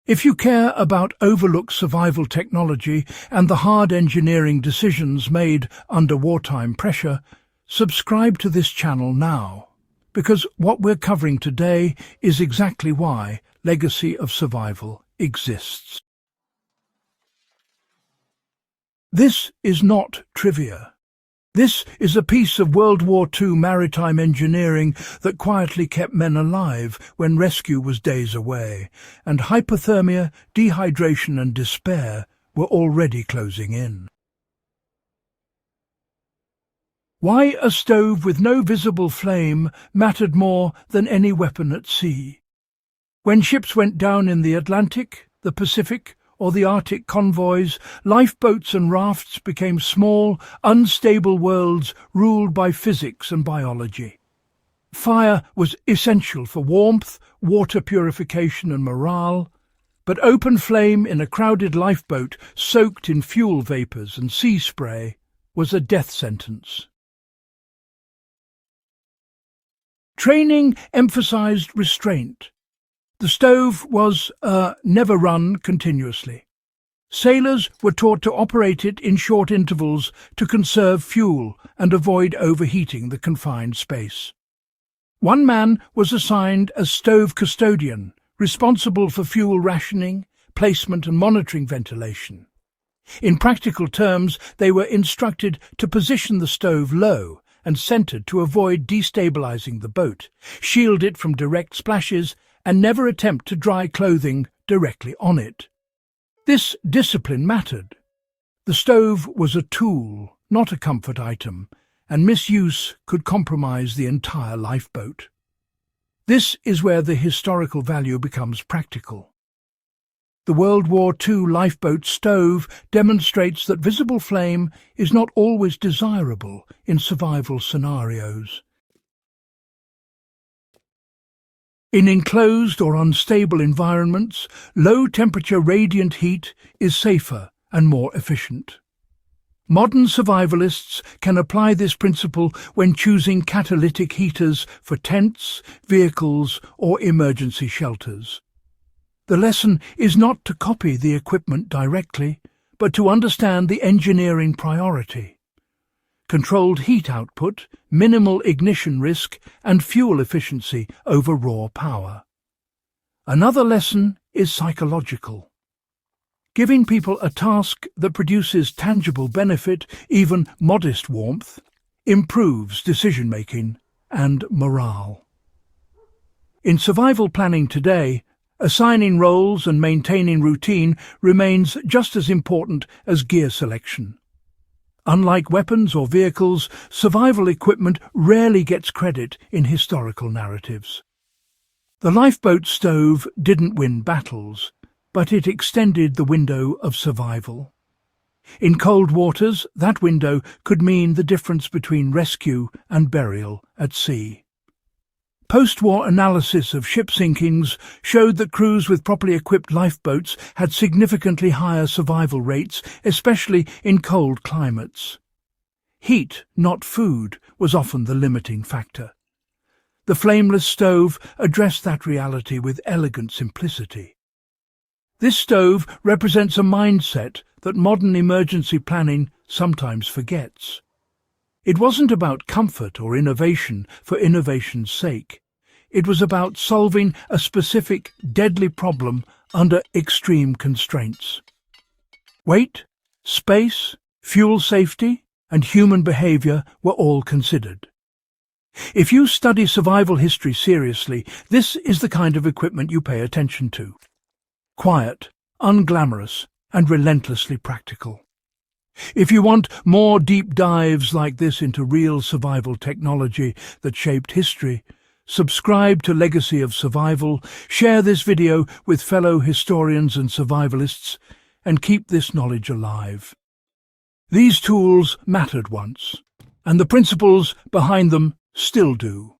If you care about overlooked survival technology and the hard engineering decisions made under wartime pressure, subscribe to this channel now, because what we're covering today is exactly why Legacy of Survival exists. This is not trivia. This is a piece of World War II maritime engineering that quietly kept men alive when rescue was days away, and hypothermia, dehydration and despair were already closing in. Why a stove with no visible flame mattered more than any weapon at sea. When ships went down in the Atlantic, the Pacific, or the Arctic convoys, lifeboats and rafts became small, unstable worlds ruled by physics and biology. Fire was essential for warmth, water purification and morale, but open flame in a crowded lifeboat soaked in fuel vapours and sea spray was a death sentence. Training emphasized restraint. The stove was never run continuously. Sailors were taught to operate it in short intervals to conserve fuel and avoid overheating the confined space. One man was assigned as stove custodian, responsible for fuel rationing, placement and monitoring ventilation. In practical terms, they were instructed to position the stove low and centered to avoid destabilizing the boat, shield it from direct splashes, and never attempt to dry clothing directly on it. This discipline mattered. The stove was a tool, not a comfort item, and misuse could compromise the entire lifeboat. This is where the historical value becomes practical. The World War II lifeboat stove demonstrates that visible flame is not always desirable in survival scenarios. In enclosed or unstable environments, low-temperature radiant heat is safer and more efficient. Modern survivalists can apply this principle when choosing catalytic heaters for tents, vehicles, or emergency shelters. The lesson is not to copy the equipment directly, but to understand the engineering priority. Controlled heat output, minimal ignition risk, and fuel efficiency over raw power. Another lesson is psychological. Giving people a task that produces tangible benefit, even modest warmth, improves decision-making and morale. In survival planning today, assigning roles and maintaining routine remains just as important as gear selection. Unlike weapons or vehicles, survival equipment rarely gets credit in historical narratives. The lifeboat stove didn't win battles, but it extended the window of survival. In cold waters, that window could mean the difference between rescue and burial at sea. Post-war analysis of ship sinkings showed that crews with properly equipped lifeboats had significantly higher survival rates, especially in cold climates. Heat, not food, was often the limiting factor. The Flameless stove addressed that reality with elegant simplicity. This stove represents a mindset that modern emergency planning sometimes forgets. It wasn't about comfort or innovation for innovation's sake. It was about solving a specific, deadly problem under extreme constraints. Weight, space, fuel safety, and human behavior were all considered. If you study survival history seriously, this is the kind of equipment you pay attention to. Quiet, unglamorous, and relentlessly practical. If you want more deep dives like this into real survival technology that shaped history, subscribe to Legacy of Survival, share this video with fellow historians and survivalists, and keep this knowledge alive. These tools mattered once, and the principles behind them still do.